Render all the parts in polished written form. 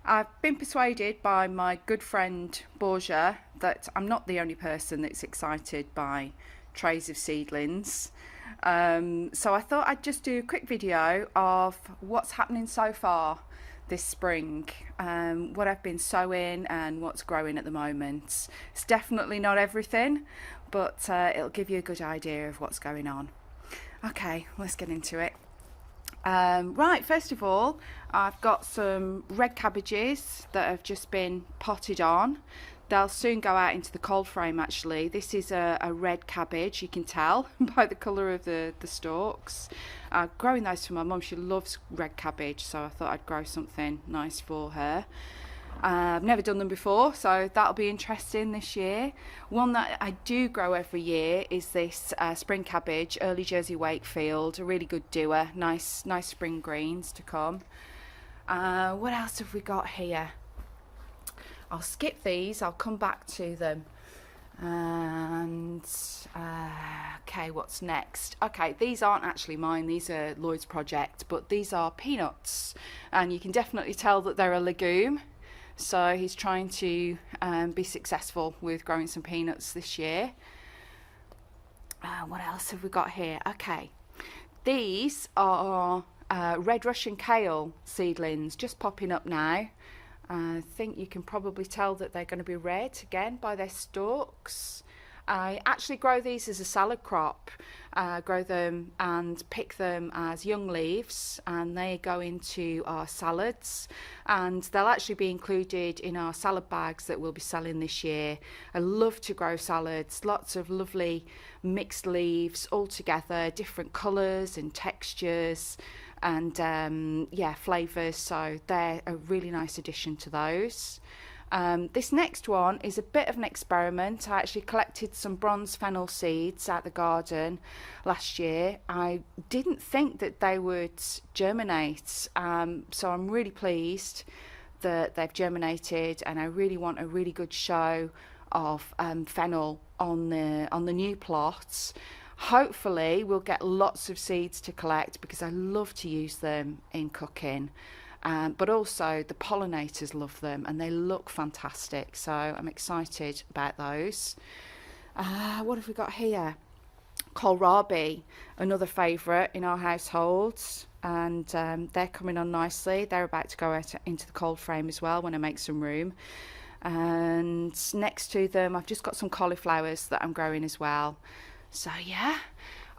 I've been persuaded by my good friend Borgia that I'm not the only person that's excited by trays of seedlings. So I thought I'd just do a quick video of what's happening so far this spring, what I've been sowing and what's growing at the moment. It's definitely not everything, but it'll give you a good idea of what's going on. Okay, let's get into it. Right, first of all, I've got some red cabbages that have just been potted on. They'll soon go out into the cold frame actually. This is a red cabbage, you can tell by the colour of the stalks. Growing those for my mum, she loves red cabbage, so I thought I'd grow something nice for her. I've never done them before, so that'll be interesting this year. One that I do grow every year is this spring cabbage, early Jersey Wakefield, a really good doer, nice spring greens to come. What else have we got here? I'll skip these, I'll come back to them. And okay, what's next? Okay, these aren't actually mine, these are Lloyd's project, but these are peanuts, and you can definitely tell that they're a legume. So he's trying to be successful with growing some peanuts this year. What else have we got here? Okay, these are red Russian kale seedlings just popping up now. I think you can probably tell that they're going to be red again by their stalks. I actually grow these as a salad crop, grow them and pick them as young leaves, and they go into our salads, and they'll actually be included in our salad bags that we'll be selling this year. I love to grow salads, lots of lovely mixed leaves all together, different colours and textures and yeah, flavours, so they're a really nice addition to those. This next one is a bit of an experiment. I actually collected some bronze fennel seeds out the garden last year. I didn't think that they would germinate, so I'm really pleased that they've germinated, and I really want a really good show of fennel on the new plots. Hopefully we'll get lots of seeds to collect because I love to use them in cooking. But also the pollinators love them and they look fantastic, so I'm excited about those. What have we got here? Kohlrabi, another favourite in our households, and they're coming on nicely. They're about to go out into the cold frame as well when I make some room. And next to them I've just got some cauliflowers that I'm growing as well. So yeah.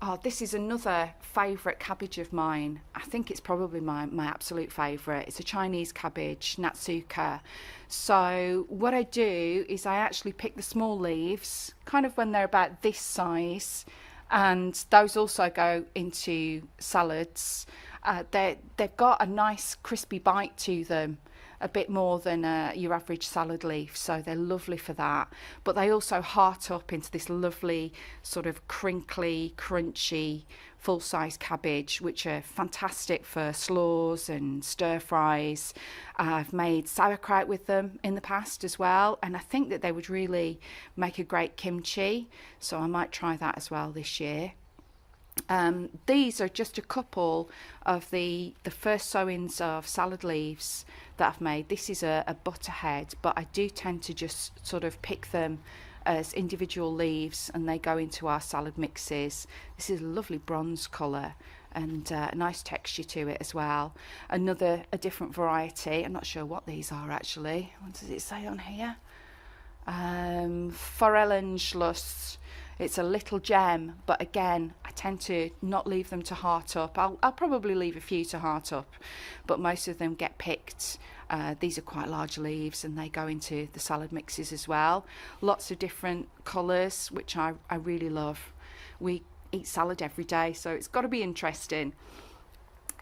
Oh, this is another favourite cabbage of mine. I think it's probably my absolute favourite. It's a Chinese cabbage, Natsuka. So what I do is I actually pick the small leaves, kind of when they're about this size, and those also go into salads. They've got a nice crispy bite to them, a bit more than your average salad leaf, so they're lovely for that. But they also heart up into this lovely sort of crinkly, crunchy, full-size cabbage, which are fantastic for slaws and stir fries. I've made sauerkraut with them in the past as well, and I think that they would really make a great kimchi, so I might try that as well this year. These are just a couple of the first sowings of salad leaves that I've made. This is a butterhead, but I do tend to just sort of pick them as individual leaves and they go into our salad mixes. This is a lovely bronze colour and a nice texture to it as well. A different variety. I'm not sure what these are actually. What does it say on here? Forellenschluss. It's a little gem, but again, I tend to not leave them to heart up. I'll probably leave a few to heart up, but most of them get picked. These are quite large leaves and they go into the salad mixes as well. Lots of different colours, which I really love. We eat salad every day, so it's got to be interesting.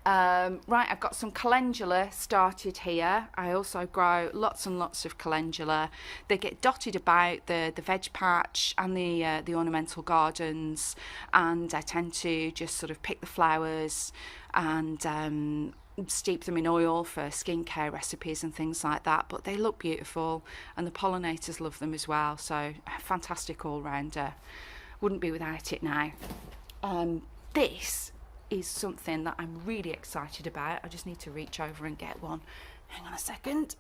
Right, I've got some calendula started here. I also grow lots and lots of calendula. They get dotted about the veg patch and the ornamental gardens, and I tend to just sort of pick the flowers and steep them in oil for skincare recipes and things like that. But they look beautiful and the pollinators love them as well, so a fantastic all-rounder. Wouldn't be without it now. This is something that I'm really excited about. I just need to reach over and get one. Hang on a second.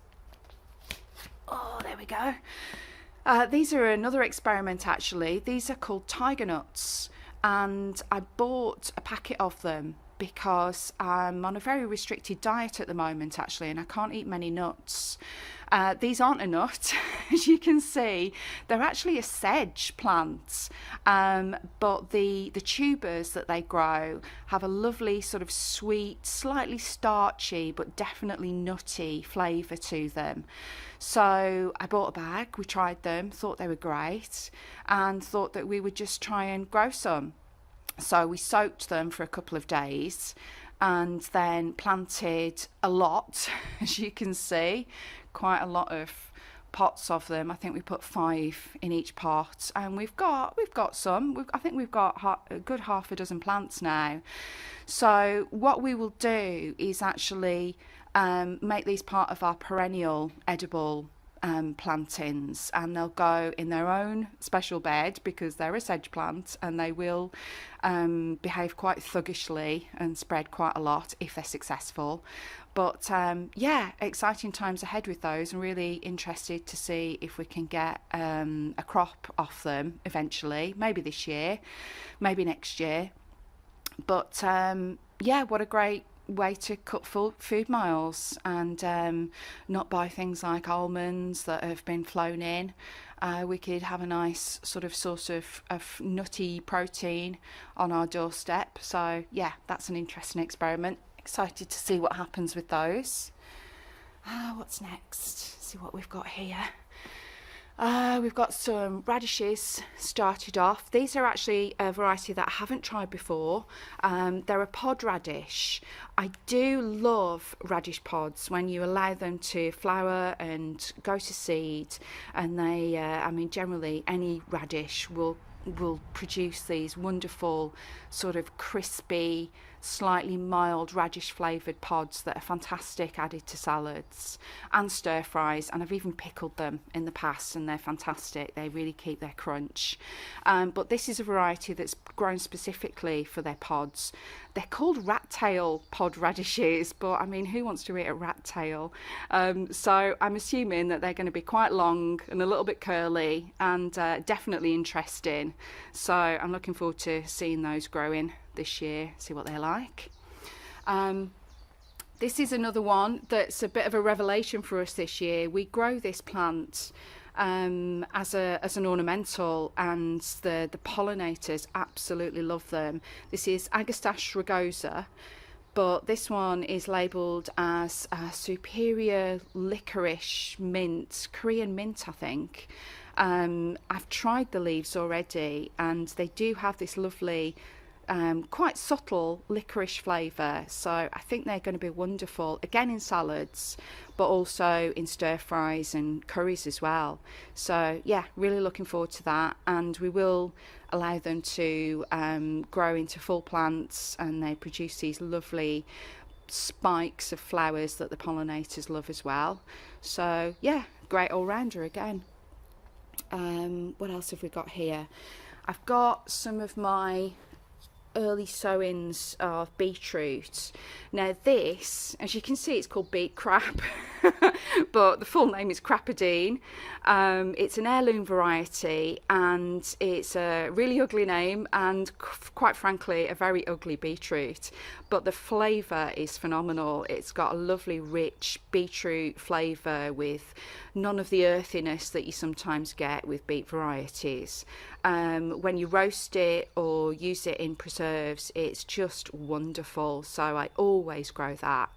Oh, there we go. These are another experiment actually. These are called Tigernuts, and I bought a packet of them because I'm on a very restricted diet at the moment actually, and I can't eat many nuts. These aren't a nut, as you can see. They're actually a sedge plant, but the tubers that they grow have a lovely sort of sweet, slightly starchy, but definitely nutty flavour to them. So I bought a bag, we tried them, thought they were great, and thought that we would just try and grow some. So we soaked them for a couple of days and then planted a lot, as you can see, quite a lot of pots of them. I think we put 5 in each pot, and we've got some. I think we've got a good half a dozen plants now. So what we will do is actually make these part of our perennial edible plantings, and they'll go in their own special bed because they're a sedge plant, and they will behave quite thuggishly and spread quite a lot if they're successful. But yeah, exciting times ahead with those, and really interested to see if we can get a crop off them eventually, maybe this year, maybe next year. But yeah, what a great way to cut food miles and not buy things like almonds that have been flown in. We could have a nice sort of source of nutty protein on our doorstep. So yeah, that's an interesting experiment. Excited to see what happens with those. What's next? See what we've got here. We've got some radishes started off. These are actually a variety that I haven't tried before. They're a pod radish. I do love radish pods when you allow them to flower and go to seed, and they, I mean, generally any radish will produce these wonderful sort of crispy, slightly mild radish flavoured pods that are fantastic added to salads and stir fries, and I've even pickled them in the past and they're fantastic. They really keep their crunch. But this is a variety that's grown specifically for their pods. They're called rat tail pod radishes, but I mean, who wants to eat a rat tail? So I'm assuming that they're going to be quite long and a little bit curly and definitely interesting. So I'm looking forward to seeing those growing this year, see what they're like. This is another one that's a bit of a revelation for us this year. We grow this plant as an ornamental, and the pollinators absolutely love them. This is Agastache rugosa, but this one is labelled as superior licorice mint, Korean mint I think. I've tried the leaves already, and they do have this lovely quite subtle licorice flavour, so I think they're going to be wonderful again in salads, but also in stir fries and curries as well. So yeah, really looking forward to that, and we will allow them to grow into full plants, and they produce these lovely spikes of flowers that the pollinators love as well. So yeah, great all-rounder again. What else have we got here? I've got some of my early sowings of beetroot. Now this, as you can see, it's called Beet Crab, but the full name is Crapadine. It's an heirloom variety, and it's a really ugly name, and quite frankly a very ugly beetroot, but the flavour is phenomenal. It's got a lovely rich beetroot flavour with none of the earthiness that you sometimes get with beet varieties. When you roast it or use it in preserves, it's just wonderful. So I always grow that,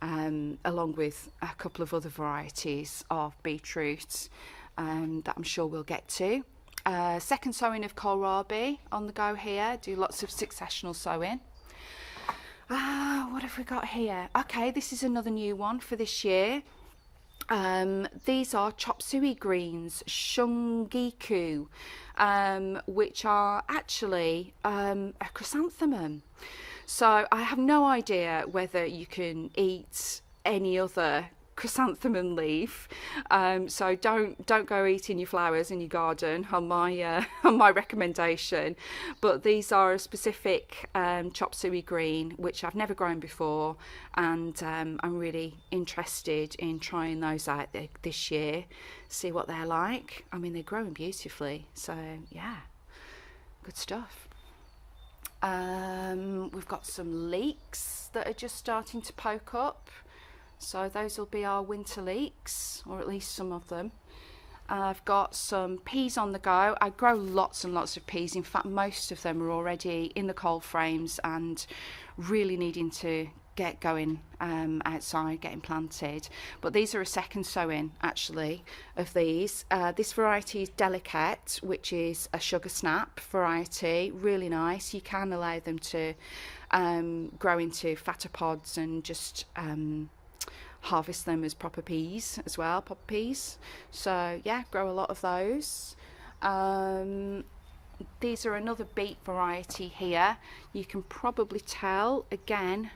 along with a couple of other varieties of beetroot that I'm sure we'll get to. Second sowing of kohlrabi on the go here. Do lots of successional sowing. What have we got here? Okay, this is another new one for this year. These are chop suey greens, shungiku, which are actually a chrysanthemum. So I have no idea whether you can eat any other chrysanthemum leaf, so don't go eating your flowers in your garden on my on my recommendation. But these are a specific chop suey green which I've never grown before, and I'm really interested in trying those out this year, see what they're like. I mean, they're growing beautifully, so yeah, good stuff. We've got some leeks that are just starting to poke up, so those will be our winter leeks, or at least some of them. I've got some peas on the go. I grow lots and lots of peas. In fact, most of them are already in the cold frames and really needing to get going outside, getting planted. But these are a second sowing actually of these. This variety is Delicate, which is a sugar snap variety, really nice. You can allow them to grow into fatter pods and just harvest them as proper peas as well, proper peas. So yeah, grow a lot of those. These are another beet variety here. You can probably tell again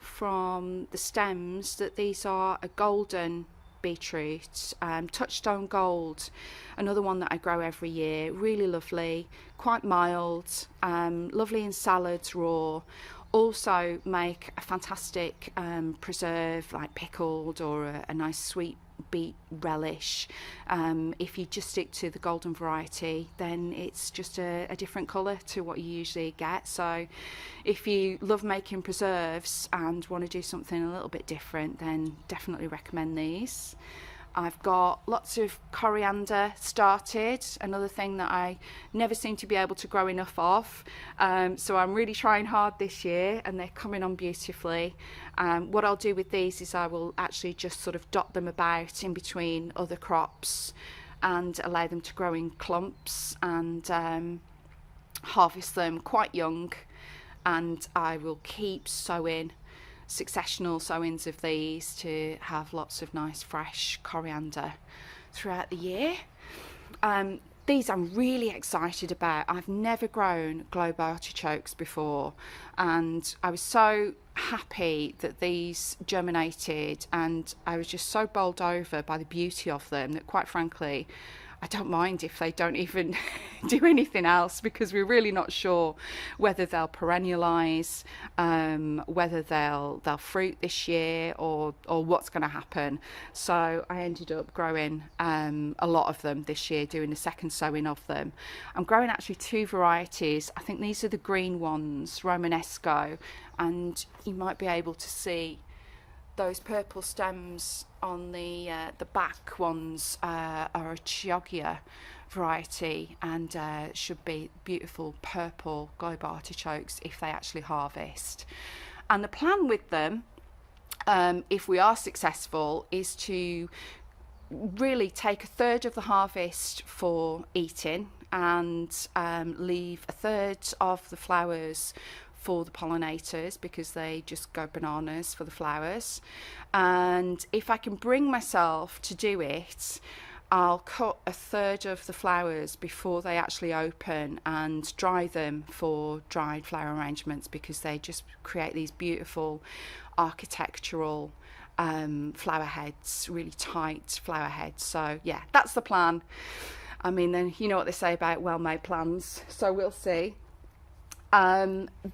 from the stems that these are a golden beetroot, touchstone gold, another one that I grow every year. Really lovely, quite mild, lovely in salads raw. Also make a fantastic preserve, like pickled, or a nice sweet beet relish. If you just stick to the golden variety, then it's just a different colour to what you usually get. So if you love making preserves and want to do something a little bit different, then definitely recommend these. I've got lots of coriander started, another thing that I never seem to be able to grow enough of. So I'm really trying hard this year, and they're coming on beautifully. What I'll do with these is I will actually just sort of dot them about in between other crops and allow them to grow in clumps, and harvest them quite young. And I will keep sowing successional sowings of these to have lots of nice fresh coriander throughout the year. These I'm really excited about. I've never grown globe artichokes before, and I was so happy that these germinated, and I was just so bowled over by the beauty of them that, quite frankly, I don't mind if they don't even do anything else, because we're really not sure whether they'll perennialise, whether they'll fruit this year, or what's going to happen. So I ended up growing a lot of them this year, doing a second sowing of them. I'm growing actually two varieties. I think these are the green ones, Romanesco, and you might be able to see those purple stems on the back ones are a Chiagia variety, and should be beautiful purple globe artichokes if they actually harvest. And the plan with them, if we are successful, is to really take a third of the harvest for eating, and leave a third of the flowers for the pollinators, because they just go bananas for the flowers. And if I can bring myself to do it, I'll cut a third of the flowers before they actually open and dry them for dried flower arrangements, because they just create these beautiful architectural flower heads, really tight flower heads. So yeah, that's the plan. I mean, then you know what they say about well-made plans, so we'll see.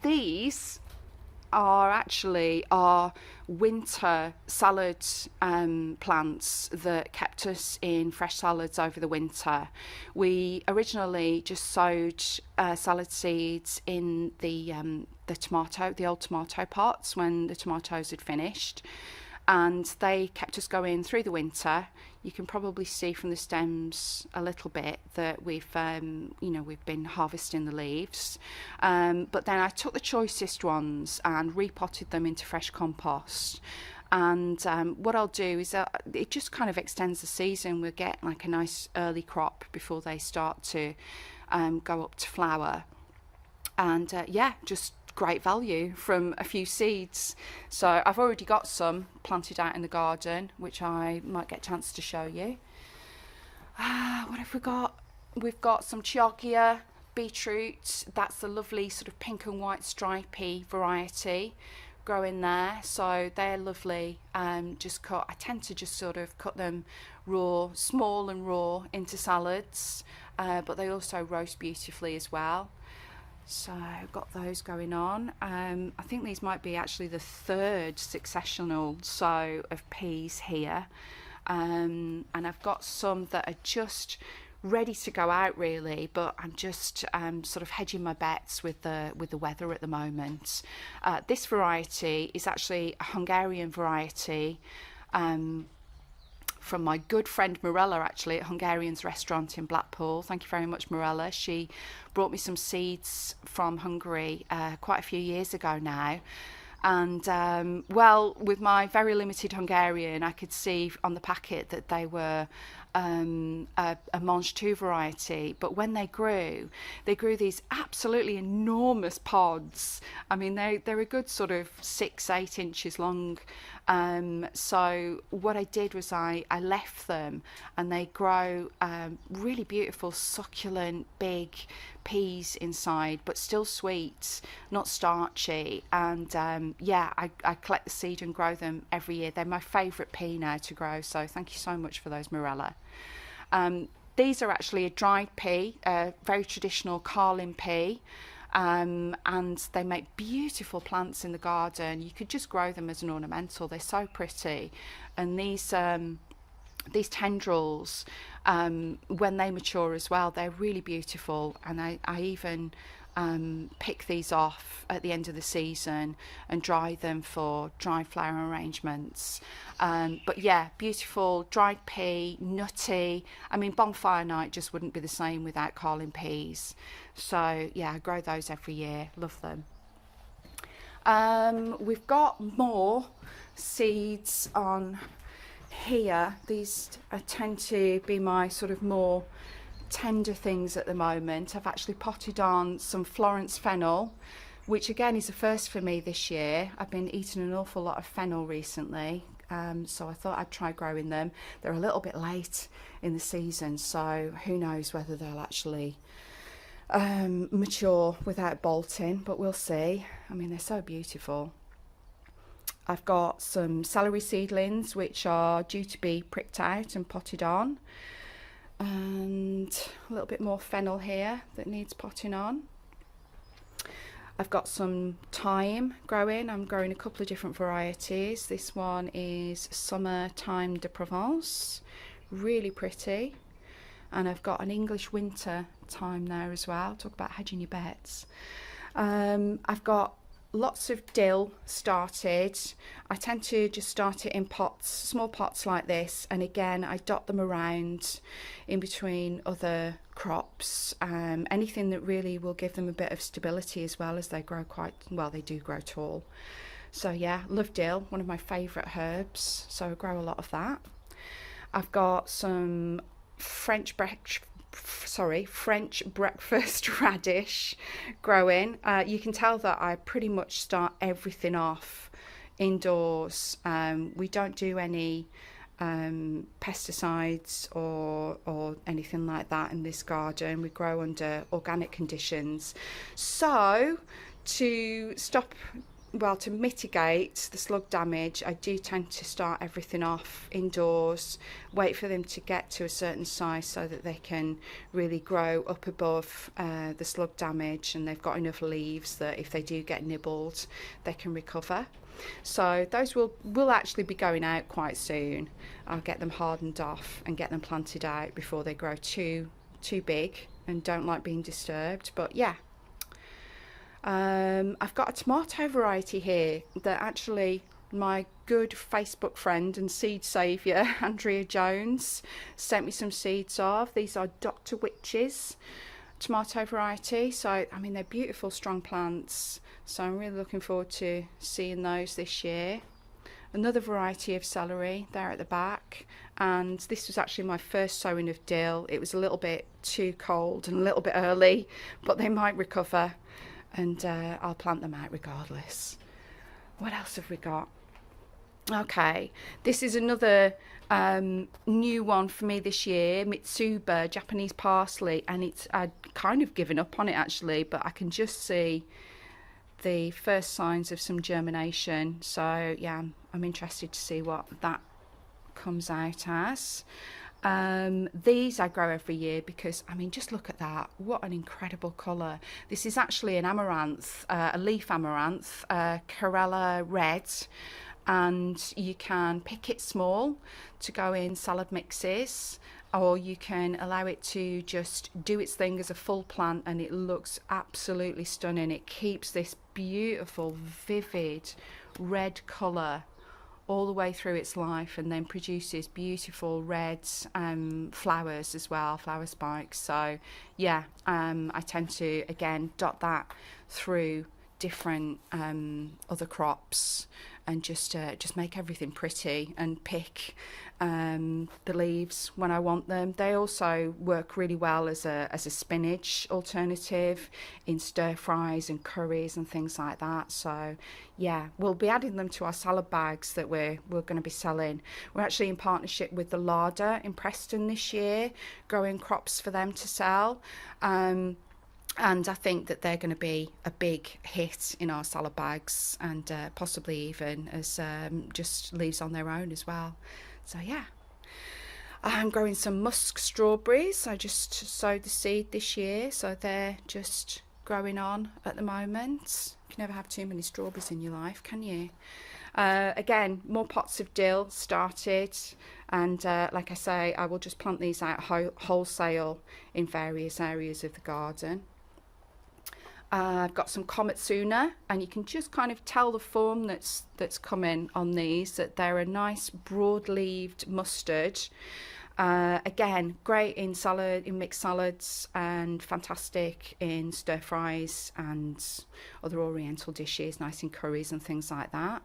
These are actually our winter salad plants that kept us in fresh salads over the winter. We originally just sowed salad seeds in the old tomato pots when the tomatoes had finished, and they kept us going through the winter. You can probably see from the stems a little bit that we've been harvesting the leaves. But then I took the choicest ones and repotted them into fresh compost. And what I'll do is it just kind of extends the season. We'll get like a nice early crop before they start to go up to flower. And just great value from a few seeds. So I've already got some planted out in the garden, which I might get a chance to show you. What have we got? We've got some Chiagia beetroot. That's a lovely sort of pink and white stripy variety. growing there, so they're lovely. Just cut, I tend to just sort of cut them raw, small and raw, into salads, but they also roast beautifully as well. So I've got those going on. I think these might be actually the third successional sow of peas here. And I've got some that are just ready to go out really, but I'm just sort of hedging my bets with the weather at the moment. This variety is actually a Hungarian variety, from my good friend Mirella, actually, at Hungarian's restaurant in Blackpool. Thank you very much, Mirella. She brought me some seeds from Hungary quite a few years ago now. And well, with my very limited Hungarian, I could see on the packet that they were a Mange 2 variety, but when they grew these absolutely enormous pods. I mean, they're a good sort of 6-8 inches long. So what I did was I left them, and they grow really beautiful, succulent, big peas inside, but still sweet, not starchy. And yeah, I collect the seed and grow them every year. They're my favourite pea now to grow, so thank you so much for those, Mirella. These are actually a dried pea, a very traditional Carlin pea. And they make beautiful plants in the garden. You could just grow them as an ornamental. They're so pretty. And these tendrils, when they mature as well, they're really beautiful. And I even pick these off at the end of the season and dry them for dried flower arrangements. But yeah, beautiful dried pea, nutty. I mean, bonfire night just wouldn't be the same without Carlin peas. So yeah, I grow those every year. Love them. We've got more seeds on here. These tend to be my sort of more tender things at the moment. I've actually potted on some Florence fennel, which again is a first for me this year. I've been eating an awful lot of fennel recently, so I thought I'd try growing them. They're a little bit late in the season, so who knows whether they'll actually mature without bolting, but we'll see. I mean, they're so beautiful. I've got some celery seedlings which are due to be pricked out and potted on, and a little bit more fennel here that needs potting on. I've got some thyme growing. I'm growing a couple of different varieties. This one is Summer Thyme de Provence, really pretty. And I've got an English winter thyme there as well. Talk about hedging your bets. I've got lots of dill started. I tend to just start it in pots, small pots like this, and again I dot them around in between other crops, anything that really will give them a bit of stability as well, as they grow quite well. They do grow tall. So yeah, love dill, one of my favourite herbs, so I grow a lot of that. I've got some French breakfast radish growing. You can tell that I pretty much start everything off indoors. We don't do any pesticides or anything like that in this garden. We grow under organic conditions. So to mitigate the slug damage, I do tend to start everything off indoors, wait for them to get to a certain size so that they can really grow up above the slug damage, and they've got enough leaves that if they do get nibbled, they can recover. So those will actually be going out quite soon. I'll get them hardened off and get them planted out before they grow too big and don't like being disturbed. But yeah, I've got a tomato variety here that actually my good Facebook friend and seed saviour Andrea Jones sent me some seeds of. These are Dr. Witch's tomato variety. So I mean, they're beautiful, strong plants, so I'm really looking forward to seeing those this year. Another variety of celery there at the back, and this was actually my first sowing of dill. It was a little bit too cold and a little bit early, but they might recover, and I'll plant them out regardless. What else have we got? Okay, this is another new one for me this year, Mitsuba Japanese parsley, and I'd kind of given up on it actually, but I can just see the first signs of some germination. So yeah, I'm interested to see what that comes out as. These I grow every year because, I mean, just look at that. What an incredible colour. This is actually an amaranth, a leaf amaranth, Mirella red, and you can pick it small to go in salad mixes, or you can allow it to just do its thing as a full plant, and it looks absolutely stunning. It keeps this beautiful, vivid red colour all the way through its life, and then produces beautiful red flowers as well, flower spikes. So yeah, I tend to again dot that through different other crops, and just make everything pretty, and pick the leaves when I want them. They also work really well as a spinach alternative in stir fries and curries and things like that. So yeah, we'll be adding them to our salad bags that we're going to be selling. We're actually in partnership with the Larder in Preston this year, growing crops for them to sell. And I think that they're going to be a big hit in our salad bags, and possibly even as just leaves on their own as well. So yeah, I'm growing some Musk Strawberries. I just sowed the seed this year, so they're just growing on at the moment. You can never have too many strawberries in your life, can you? Again, more pots of dill started, and like I say, I will just plant these out wholesale in various areas of the garden. I've got some Komatsuna, and you can just kind of tell the form that's coming on these, that they're a nice broad-leaved mustard. Again, great in mixed salads, and fantastic in stir fries and other oriental dishes, nice in curries and things like that.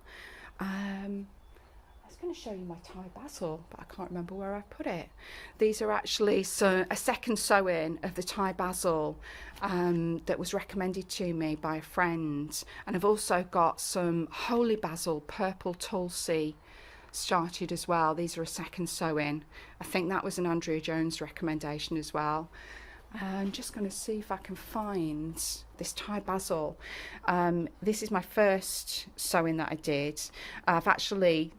I was going to show you my Thai basil, but I can't remember where I put it. These are actually a second sowing of the Thai basil that was recommended to me by a friend, and I've also got some holy basil, purple tulsi, started as well. These are a second sowing. I think that was an Andrea Jones recommendation as well. I'm just going to see if I can find this Thai basil. This is my first sowing that I did. I've actually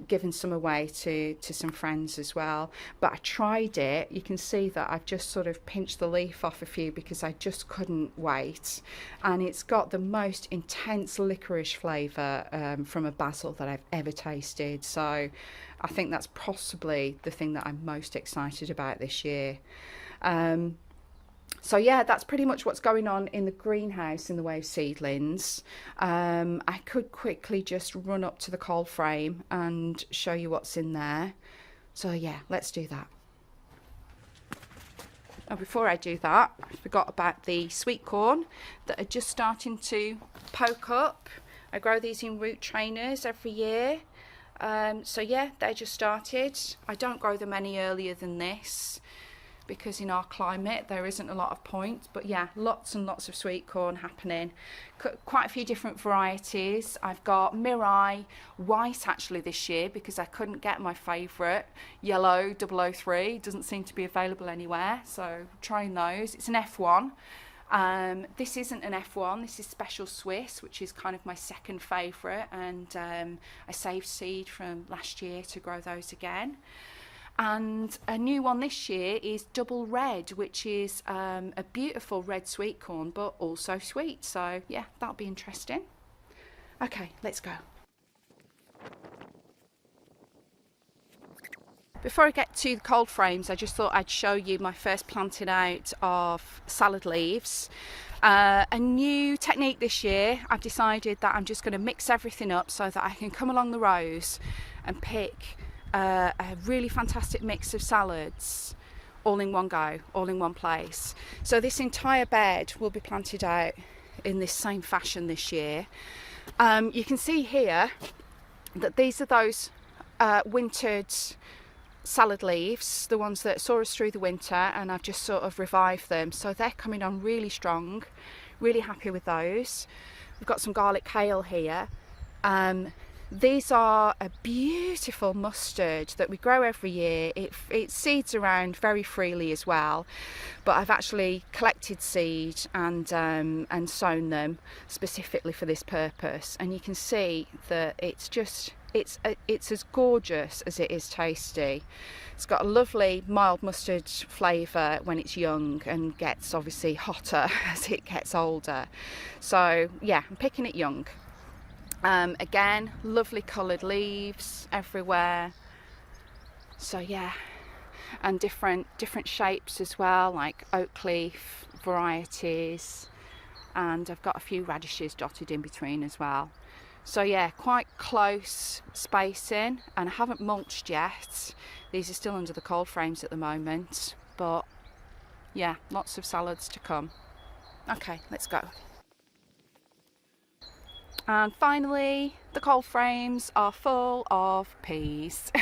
given some away to some friends as well, but I tried it. You can see that I've just sort of pinched the leaf off a few because I just couldn't wait, and it's got the most intense licorice flavour from a basil that I've ever tasted. So I think that's possibly the thing that I'm most excited about this year. So yeah, that's pretty much what's going on in the greenhouse in the way of seedlings. I could quickly just run up to the cold frame and show you what's in there. So yeah, let's do that. Now, before I do that, I forgot about the sweet corn that are just starting to poke up. I grow these in root trainers every year. So yeah, they just started. I don't grow them any earlier than this, because in our climate there isn't a lot of point. But yeah, lots and lots of sweet corn happening. Quite a few different varieties. I've got Mirai white actually this year because I couldn't get my favourite yellow 003. Doesn't seem to be available anywhere, so trying those. It's an F1. This isn't an F1, this is Special Swiss, which is kind of my second favourite, and I saved seed from last year to grow those again. And a new one this year is Double Red, which is a beautiful red sweet corn, but also sweet. So yeah, that'll be interesting. Okay, let's go. Before I get to the cold frames, I just thought I'd show you my first planting out of salad leaves. A new technique this year, I've decided that I'm just going to mix everything up so that I can come along the rows and pick a really fantastic mix of salads all in one go, all in one place. So this entire bed will be planted out in this same fashion this year. You can see here that these are those wintered salad leaves, the ones that saw us through the winter, and I've just sort of revived them, so they're coming on really strong. Really happy with those. We've got some garlic kale here. These are a beautiful mustard that we grow every year. It seeds around very freely as well, but I've actually collected seed and sown them specifically for this purpose. And you can see that it's as gorgeous as it is tasty. It's got a lovely mild mustard flavour when it's young and gets obviously hotter as it gets older. So yeah, I'm picking it young. Again, lovely coloured leaves everywhere. So yeah, and different shapes as well, like oak leaf varieties, and I've got a few radishes dotted in between as well. So yeah, quite close spacing, and I haven't mulched yet. These are still under the cold frames at the moment, but yeah, lots of salads to come. Okay, let's go. And finally, the cold frames are full of peas.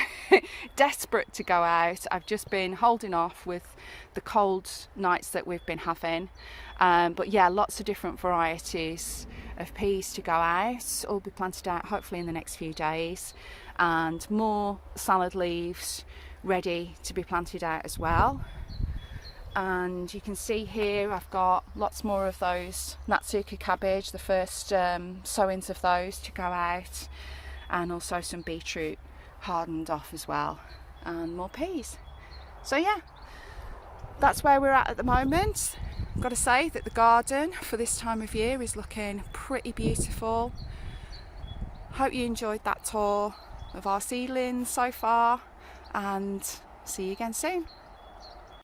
Desperate to go out. I've just been holding off with the cold nights that we've been having. But yeah, lots of different varieties of peas to go out. All be planted out hopefully in the next few days. And more salad leaves ready to be planted out as well. And you can see here I've got lots more of those Natsuka cabbage, the first sowings of those to go out, and also some beetroot hardened off as well, and more peas. So yeah, that's where we're at the moment. I've got to say that the garden for this time of year is looking pretty beautiful. Hope you enjoyed that tour of our seedlings so far, and see you again soon.